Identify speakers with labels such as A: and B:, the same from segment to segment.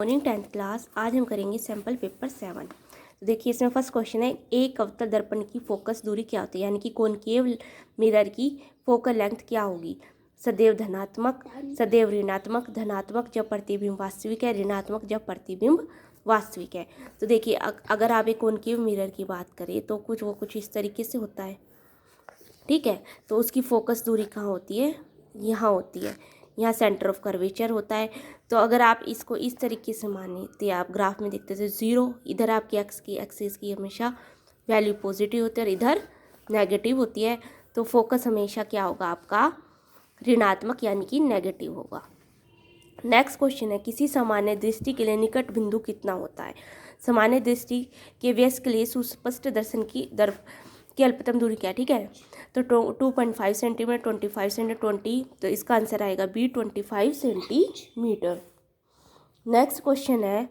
A: Morning 10th class. आज हम करेंगे सैम्पल पेपर 7। तो देखिए इसमें फर्स्ट क्वेश्चन है, एक अवतल दर्पण की फोकस दूरी क्या होती है, यानी कि कॉनकेव मिरर की फोकल लेंथ क्या होगी। सदैव धनात्मक, सदैव ऋणात्मक, धनात्मक जब प्रतिबिंब वास्तविक है, ऋणात्मक जब प्रतिबिंब वास्तविक है। तो देखिए अगर आप एक कॉनकेव मिरर की बात करें तो कुछ इस तरीके से होता है, ठीक है। तो उसकी फोकस दूरी कहाँ होती है, यहाँ होती है, यहाँ सेंटर ऑफ कर्वेचर होता है। तो अगर आप इसको इस तरीके से मानते, आप ग्राफ में देखते थे 0, इधर आपकी एक्स की एक्सिस की हमेशा वैल्यू पॉजिटिव होती है और इधर नेगेटिव होती है। तो फोकस हमेशा क्या होगा आपका, ऋणात्मक यानी कि नेगेटिव होगा। नेक्स्ट क्वेश्चन है, किसी सामान्य दृष्टि के लिए निकट बिंदु कितना होता है। सामान्य दृष्टि के व्यस्क के लिए सुस्पष्ट दर्शन की अल्पतम दूरी क्या है, ठीक है। तो 2.5 सेंटीमीटर, 25 सेंटीमीटर, 20, तो इसका आंसर आएगा बी 25 सेंटीमीटर। नेक्स्ट क्वेश्चन है,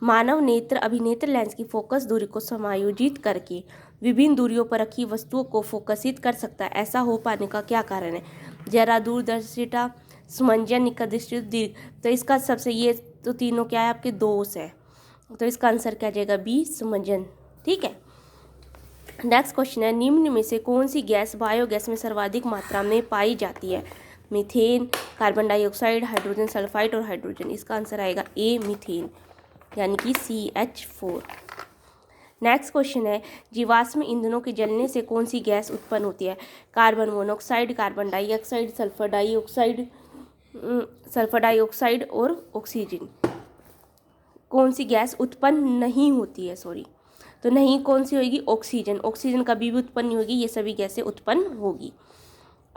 A: मानव नेत्र अभिनेत्र लेंस की फोकस दूरी को समायोजित करके विभिन्न दूरियों पर रखी वस्तुओं को फोकसित कर सकता है। ऐसा हो पाने का क्या कारण है। जरा दूरदर्शिता, सुमंजन, निकट दृष्टि, दीर्घ। तो इसका सबसे ये तो तीनों क्या है आपके दोष है, तो इसका आंसर क्या जाएगा बी सुमंजन, ठीक है। नेक्स्ट क्वेश्चन है, निम्न में से कौन सी गैस बायोगैस में सर्वाधिक मात्रा में पाई जाती है। Methane, carbon dioxide, hydrogen sulphide और हाइड्रोजन। इसका आंसर आएगा ए मीथेन, यानी कि CH4। नेक्स्ट क्वेश्चन है, जीवाश्म ईंधनों के जलने से कौन सी गैस उत्पन्न होती है। Carbon monoxide, carbon dioxide, sulphur dioxide और ऑक्सीजन। कौन सी गैस उत्पन्न नहीं होती है, सॉरी, तो नहीं कौन सी होगी, ऑक्सीजन। ऑक्सीजन कभी भी उत्पन्न नहीं होगी, ये सभी गैसें उत्पन्न होगी।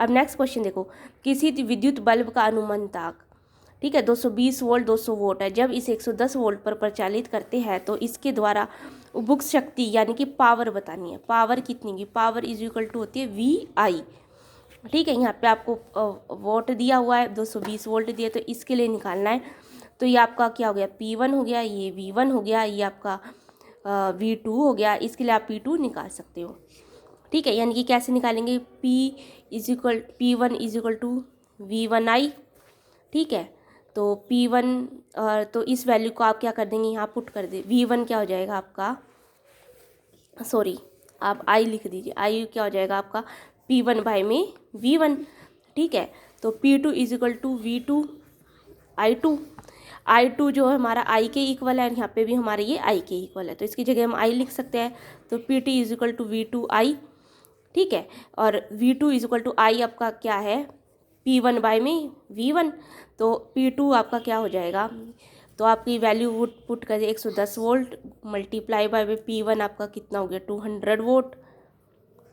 A: अब नेक्स्ट क्वेश्चन देखो, किसी विद्युत बल्ब का अनुमंताक, ठीक है, 220 वोल्ट 200 वोल्ट है। जब इसे 110 वोल्ट पर प्रचालित करते हैं तो इसके द्वारा उपभोग शक्ति यानी कि पावर बतानी है। पावर कितनी की, पावर इज इक्वल टू होती है VI, ठीक है। यहाँ पे आपको वोल्ट दिया हुआ है, 220 वोल्ट दिया, तो इसके लिए निकालना है। तो ये आपका क्या हो गया, P1 हो गया, ये V1 हो गया, ये आपका V2 हो गया। इसके लिए आप P2 निकाल सकते हो, ठीक है। यानी कि कैसे निकालेंगे, P1 is equal to V1I, ठीक है। तो P1 तो इस वैल्यू को आप क्या कर देंगे, यहाँ पुट कर दे। V1 क्या हो जाएगा आपका, सॉरी आप I लिख दीजिए, I क्या हो जाएगा आपका P1 बाय में V1, ठीक है। तो P2 is equal to I2 जो है हमारा I के इक्वल है, यहाँ पे भी हमारे ये I के इक्वल है, तो इसकी जगह हम I लिख सकते हैं। तो PT is equal to V2I, ठीक है। और V2 is equal to I आपका क्या है, P1 बाय में V1, तो P2 आपका क्या हो जाएगा, तो आपकी वैल्यू पुट कर 110 वोल्ट मल्टीप्लाई बाय P1 आपका कितना हो गया 200 वोल्ट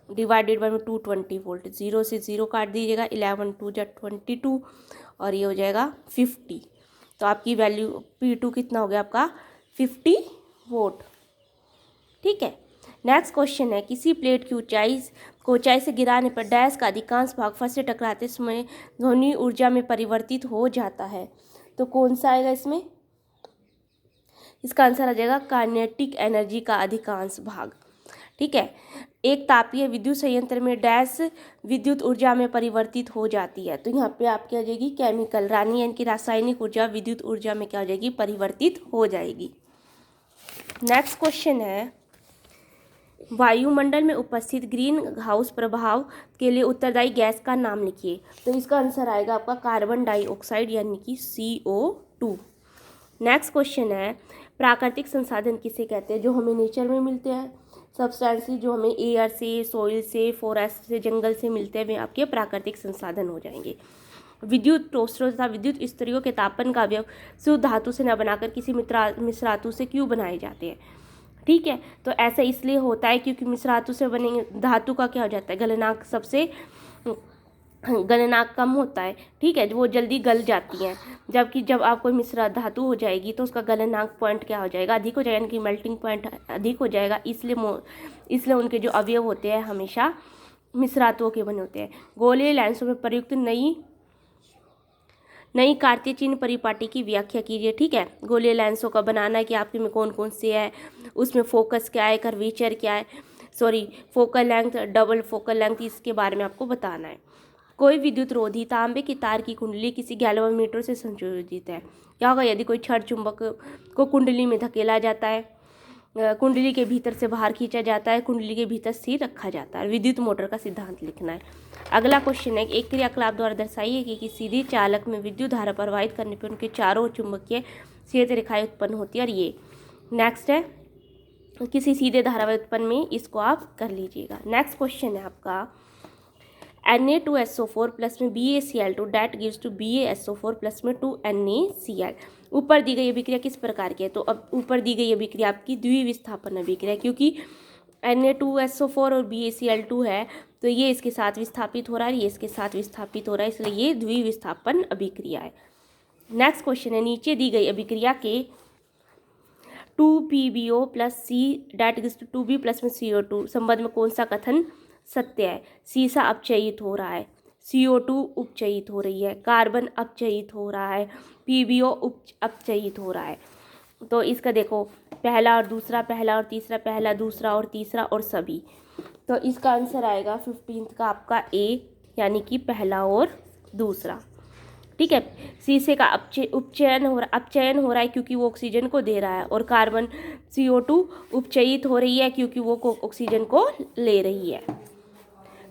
A: डिवाइडेड बाय 220 वोल्ट। 0 से 0 काट दीजिएगा, 11 2 जा 22 और ये हो जाएगा 50। तो आपकी वैल्यू P2 कितना हो गया आपका 50 वोल्ट, ठीक है। नेक्स्ट क्वेश्चन है, किसी प्लेट की ऊंचाई से गिराने पर डैश का अधिकांश भाग फर्श से टकराते समय ध्वनि ऊर्जा में परिवर्तित हो जाता है। तो कौन सा आएगा इसमें, इसका आंसर आ जाएगा काइनेटिक एनर्जी का अधिकांश भाग, ठीक है। एक तापीय विद्युत संयंत्र में डैश विद्युत ऊर्जा में परिवर्तित हो जाती है। तो यहाँ पे आप क्या हो जाएगी, केमिकल रानी यानी कि रासायनिक ऊर्जा विद्युत ऊर्जा में क्या हो जाएगी, परिवर्तित हो जाएगी। नेक्स्ट क्वेश्चन है, वायुमंडल में उपस्थित ग्रीन हाउस प्रभाव के लिए उत्तरदायी गैस का नाम लिखिए। तो इसका आंसर आएगा आपका कार्बन डाइऑक्साइड यानी कि CO2। नेक्स्ट क्वेश्चन है, प्राकृतिक संसाधन किसे कहते हैं, जो हमें नेचर में मिलते हैं, सब्सटेंसेस जो हमें एयर से, सॉइल से, फॉरेस्ट से, जंगल से मिलते हैं, वे आपके प्राकृतिक संसाधन हो जाएंगे। विद्युत टोस्टरों तथा विद्युत स्त्रियों के तापन का अवयव शुद्ध धातु से न बनाकर किसी मिश्रातु से क्यों बनाए जाते हैं, ठीक है। तो ऐसा इसलिए होता है क्योंकि मिश्रातु से बनेंगे धातु का क्या हो जाता है, गलनांक सबसे गलनांक कम होता है, ठीक है, वो जल्दी गल जाती हैं। जबकि जब आप कोई मिश्रा धातु हो जाएगी तो उसका गलनांक पॉइंट क्या हो जाएगा, अधिक हो जाएगा, यानी कि मेल्टिंग पॉइंट अधिक हो जाएगा। इसलिए उनके जो अवयव होते हैं हमेशा मिश्रातुओं के बने होते हैं। गोलीय लेंसों में प्रयुक्त नई कार्तीय चिन्ह परिपाटी की व्याख्या कीजिए, ठीक है। गोलीय लेंसों का बनाना है कि आपके में कौन कौन से है, उसमें फोकस क्या है, कर्वेचर क्या है, sorry focal length, double focal length, इसके बारे में आपको बताना है। कोई विद्युत रोधी तांबे की तार की कुंडली किसी गैल्वेनोमीटर से संयोजित है। क्या होगा यदि कोई क्षण चुंबक को कुंडली में धकेला जाता है, कुंडली के भीतर से बाहर खींचा जाता है, कुंडली के भीतर स्थिर रखा जाता है। विद्युत मोटर का सिद्धांत लिखना है। अगला क्वेश्चन है, एक क्रियाकलाप द्वारा दर्शाइए कि सीधी चालक में विद्युत धारा प्रवाहित करने पर उनके चारों ओर चुंबकीय सीधी रेखाएं उत्पन्न होती है। और ये नेक्स्ट है, किसी सीधे धारावाही उत्पन्न में इसको आप कर लीजिएगा। नेक्स्ट क्वेश्चन है आपका, Na2SO4 प्लस में BaCl2 that gives to BaSO4 plus में 2NaCl। ऊपर दी गई अभिक्रिया किस प्रकार की है? तो अब ऊपर दी गई अभिक्रिया आपकी द्विविस्थापन अभिक्रिया, क्योंकि Na2SO4 और BaCl2 है तो ये इसके साथ विस्थापित हो रहा है, ये इसके साथ विस्थापित हो रहा है, इसलिए ये द्विविस्थापन अभिक्रिया है। नेक्स्ट क्वेश्चन है, नीचे दी गई अभिक्रिया के 2PbO plus C that gives to 2B plus में CO2 संबंध में कौन सा कथन सत्य है? सीसा अपचयित हो रहा है, CO2 उपचयित हो रही है, कार्बन अपचयित हो रहा है, PbO अपचयित हो रहा है। तो इसका देखो पहला और दूसरा, पहला और तीसरा, पहला दूसरा और तीसरा और सभी। तो इसका आंसर आएगा 15th का आपका A, यानी कि पहला और दूसरा। ठीक है, सीसे का अपचयन हो रहा है क्योंकि वो ऑक्सीजन को दे रहा है, और कार्बन CO2 उपचयित हो रही है क्योंकि वो ऑक्सीजन को ले रही है।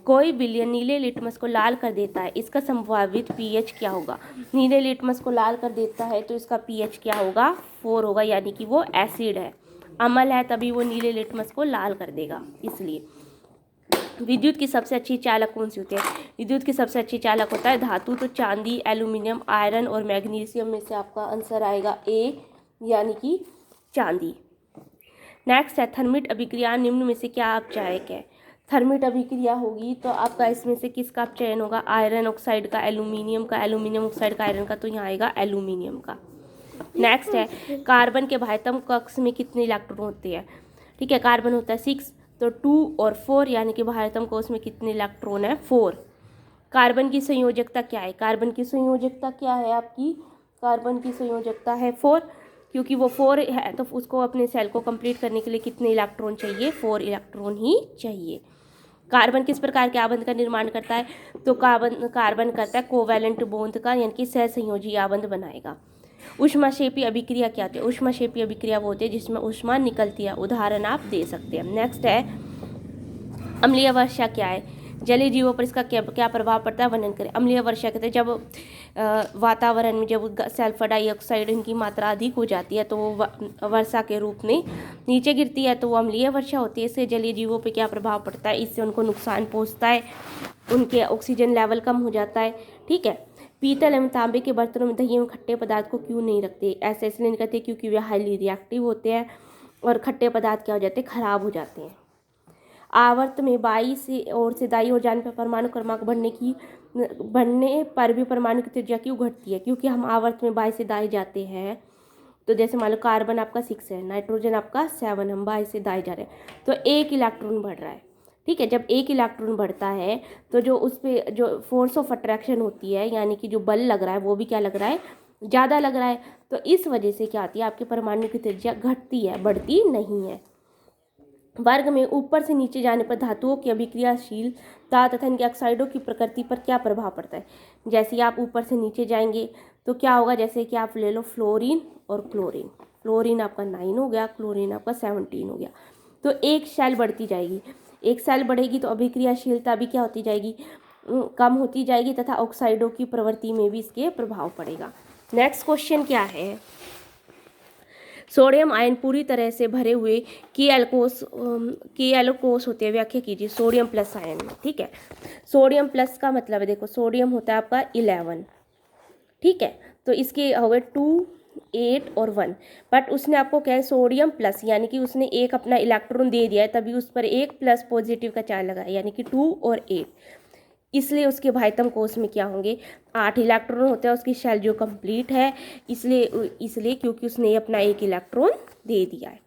A: कोई विलयन नीले लिटमस को लाल कर देता है, इसका संभावित pH क्या होगा? नीले लिटमस को लाल कर देता है तो इसका pH क्या होगा? 4 होगा, यानी कि वो एसिड है, अम्ल है, तभी वो नीले लिटमस को लाल कर देगा। इसलिए विद्युत की सबसे अच्छी चालक कौन सी होती है? विद्युत की सबसे अच्छी चालक होता है धातु। तो चांदी, एल्यूमिनियम, आयरन और मैग्नीशियम में से आपका आंसर आएगा A, यानी कि चांदी। नेक्स्ट है, थर्मिट अभिक्रिया निम्न में से क्या अपचायक है? थर्मिट अभिक्रिया होगी तो आपका इसमें से किसका अपचयन होगा? आयरन ऑक्साइड का, एल्यूमिनियम का, एल्यूमिनियम ऑक्साइड का, आयरन का, तो यहाँ आएगा एल्यूमिनियम का। नेक्स्ट है, कार्बन के बाह्यतम कक्ष में कितने इलेक्ट्रॉन होते हैं? ठीक है, कार्बन होता है 6, तो 2 और 4, यानी कि बाह्यतम कक्ष में कितने इलेक्ट्रॉन है? 4। कार्बन की संयोजकता क्या है? कार्बन की संयोजकता क्या है आपकी? कार्बन की संयोजकता है 4, क्योंकि वो 4 है तो उसको अपने सेल को कंप्लीट करने के लिए कितने इलेक्ट्रॉन चाहिए? 4 इलेक्ट्रॉन ही चाहिए। कार्बन किस प्रकार के आबंध का निर्माण करता है? तो कार्बन करता है कोवैलेंट बॉन्ड का, यानी कि सहसंयोजी आबंध बनाएगा। ऊष्माक्षेपी अभिक्रिया क्या होती है? ऊष्माक्षेपी अभिक्रिया वो होती है जिसमें ऊष्मा निकलती है। उदाहरण आप दे सकते हैं। नेक्स्ट है, अम्लीय वर्षा क्या है? जलीय जीवों पर इसका क्या प्रभाव पड़ता है? वर्णन करें। अम्लीय वर्षा कहते हैं जब वातावरण में जब सल्फर डाइऑक्साइड इनकी मात्रा अधिक हो जाती है तो वो वर्षा के रूप में नीचे गिरती है, तो वो अम्लीय वर्षा होती है। इससे जलीय जीवों पर क्या प्रभाव पड़ता है? इससे उनको नुकसान पहुँचता है, उनके ऑक्सीजन लेवल कम हो जाता है। ठीक है, पीतल एवं तांबे के बर्तनों में दही एवं खट्टे पदार्थ को क्यों नहीं रखते? ऐसे इसलिए नहीं करते क्योंकि वे हाईली रिएक्टिव होते हैं और खट्टे पदार्थ क्या हो जाते हैं? खराब हो जाते हैं। आवर्त में बाई से और से दाई हो जाने पर परमाणु क्रमांक बढ़ने पर भी परमाणु की त्रिज्या क्यों घटती है? क्योंकि हम आवर्त में बाई से दाई जाते हैं। तो जैसे मान लो कार्बन आपका 6 है, नाइट्रोजन आपका 7, हम बाई से दाई जा रहे हैं तो 1 इलेक्ट्रॉन बढ़ रहा है। ठीक है, जब 1 इलेक्ट्रॉन बढ़ता है तो जो उस पर जो फोर्स ऑफ अट्रैक्शन होती है, यानी कि जो बल लग रहा है वो भी क्या लग रहा है? ज़्यादा लग रहा है। तो इस वजह से क्या आती है? आपके परमाणु की त्रिज्या घटती है, बढ़ती नहीं है। वर्ग में ऊपर से नीचे जाने पर धातुओं की अभिक्रियाशीलता तथा इनके ऑक्साइडों की प्रकृति पर क्या प्रभाव पड़ता है? जैसे ही आप ऊपर से नीचे जाएंगे तो क्या होगा? जैसे कि आप ले लो फ्लोरीन और क्लोरीन। फ्लोरीन आपका 9 हो गया, क्लोरीन आपका 17 हो गया। तो एक सेल बढ़ती जाएगी, एक सेल बढ़ेगी तो अभिक्रियाशीलता भी क्या होती जाएगी? कम होती जाएगी, तथा ऑक्साइडों की प्रवृत्ति में भी इसके प्रभाव पड़ेगा। नेक्स्ट क्वेश्चन क्या है? सोडियम आयन पूरी तरह से भरे हुए के एल्कोस होते हैं, व्याख्या कीजिए सोडियम प्लस आयन में। ठीक है, सोडियम प्लस का मतलब है, देखो सोडियम होता है आपका 11, ठीक है, तो इसके हो गए 2, 8 और 1, बट उसने आपको क्या है? सोडियम प्लस, यानी कि उसने एक अपना इलेक्ट्रॉन दे दिया है, तभी उस पर एक प्लस पॉजिटिव का चार्ज लगा है, यानी कि 2 और 8, इसलिए उसके बाह्यतम कोश में क्या होंगे? 8 इलेक्ट्रॉन होते हैं। उसकी शेल जो कंप्लीट है, इसलिए क्योंकि उसने अपना एक इलेक्ट्रॉन दे दिया है।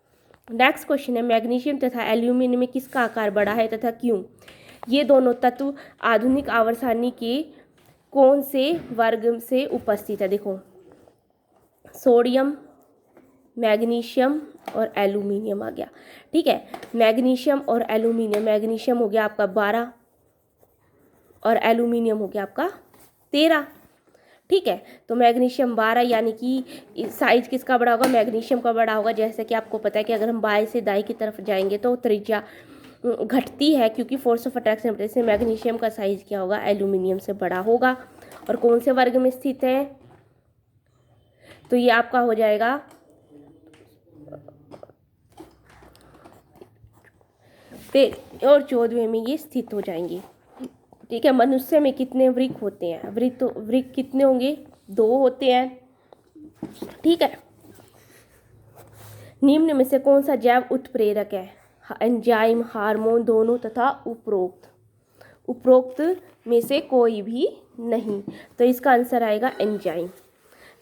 A: नेक्स्ट क्वेश्चन है, मैग्नीशियम तथा एल्यूमिनियम में किसका आकार बड़ा है तथा क्यों? ये दोनों तत्व आधुनिक आवर्त सारणी के कौन से वर्ग से उपस्थित है? देखो सोडियम, मैग्नीशियम और एल्यूमिनियम आ गया। ठीक है, मैग्नीशियम और एल्यूमिनियम, मैग्नीशियम हो गया आपका 12, और एल्यूमिनियम हो गया आपका 13। ठीक है, तो मैग्नीशियम 12, यानी कि साइज किसका बड़ा होगा, मैग्नीशियम का बड़ा होगा। जैसे कि आपको पता है कि अगर हम बाएं से दाएं की तरफ जाएंगे तो त्रिज्या घटती है, क्योंकि फोर्स ऑफ अट्रैक्शन से मैग्नीशियम का साइज क्या होगा, एल्यूमिनियम से बड़ा होगा। और कौन से वर्ग में स्थित है, तो ये आपका हो जाएगा और 14वें में ये स्थित हो जाएंगे। ठीक है, मनुष्य में कितने वृक्क होते हैं, वृक्क कितने होंगे, 2 होते हैं। ठीक है, निम्न में से कौन सा जैव उत्प्रेरक है, एंजाइम, हार्मोन, दोनों तथा उपरोक्त में से कोई भी नहीं। तो इसका आंसर आएगा एंजाइम।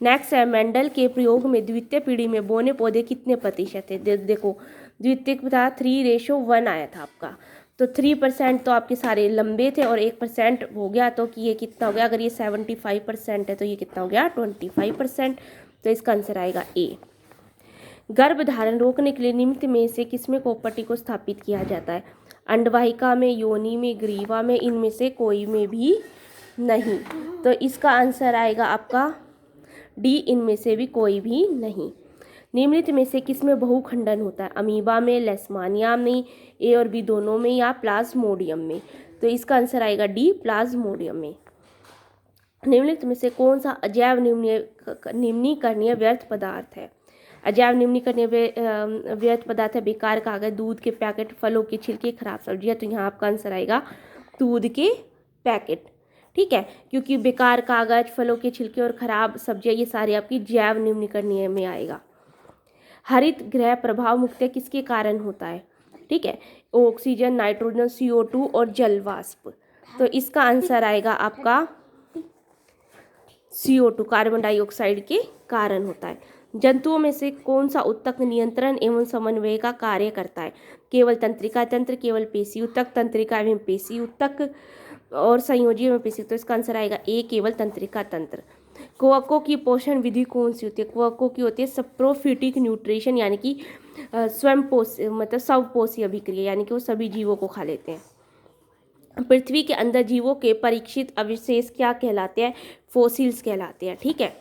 A: नेक्स्ट है, मेंडल के प्रयोग में द्वितीय पीढ़ी में बोने पौधे कितने प्रतिशत थे। देखो द्वितीय था 3:1 आया था आपका, तो 3% तो आपके सारे लंबे थे और 1% हो गया, तो कि ये कितना हो गया, अगर ये 75% है तो ये कितना हो गया 25%। तो इसका आंसर आएगा ए। गर्भधारण रोकने के लिए निम्न में से किसमें कोपटी को स्थापित किया जाता है, अंडवाहिका में, योनि में, ग्रीवा में, इनमें से कोई में भी नहीं। तो इसका आंसर आएगा आपका डी, इनमें से भी कोई भी नहीं। निम्नलिखित में से किसमें बहुखंडन होता है, अमीबा में, लेशमानिया में, ए और बी दोनों में, या प्लाज्मोडियम में। तो इसका आंसर आएगा डी, प्लाज्मोडियम में। निम्नलिखित में से कौन सा अजैव निम्नीकरणीय व्यर्थ पदार्थ है, अजैव निम्नीकरणीय व्यर्थ पदार्थ है बेकार कागज, दूध के पैकेट, फलों के छिलके, खराब सब्जियां। तो यहाँ आपका आंसर आएगा दूध के पैकेट। ठीक है, क्योंकि बेकार कागज, फलों के छिलके और खराब सब्जियां ये सारे आपकी जैव निम्नीकरणीय में आएगा। हरित गृह प्रभाव मुख्यतः किसके कारण होता है, ठीक है, ऑक्सीजन, नाइट्रोजन, CO2 और जल वाष्प। तो इसका आंसर आएगा आपका CO2, कार्बन डाइऑक्साइड के कारण होता है। जंतुओं में से कौन सा ऊतक नियंत्रण एवं समन्वय का कार्य करता है, केवल तंत्रिका तंत्र, केवल पेशी ऊतक, तंत्रिका एवं पेशी ऊतक और संयोजी एवं पेशी। तो इसका आंसर आएगा ए, केवल तंत्रिका तंत्र। कवकों की पोषण विधि कौन सी होती है, कवकों की होती है सप्रोफिटिक न्यूट्रिशन, यानी कि स्वयं मतलब स्वपोषी अभिक्रिया, यानी कि वो सभी जीवों को खा लेते हैं। पृथ्वी के अंदर जीवों के परीक्षित अवशेष क्या कहलाते हैं, फोसिल्स कहलाते हैं। ठीक है,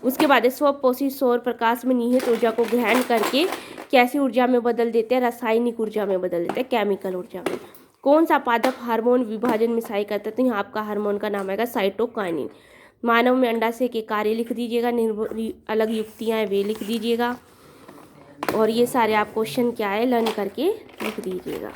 A: उसके बाद स्वपोषी सौर प्रकाश में निहित ऊर्जा को ग्रहण करके कैसी ऊर्जा में बदल देते हैं, रासायनिक ऊर्जा में बदल देते हैं, केमिकल ऊर्जा में। कौन सा पादप हार्मोन विभाजन में सहायता करता है, तो यहाँ आपका हार्मोन का नाम आएगा साइटोकाइनिन। मानव में अंडाशय के कार्य लिख दीजिएगा, अलग युक्तियाँ हैं वे लिख दीजिएगा, और ये सारे आप क्वेश्चन क्या है लर्न करके लिख दीजिएगा।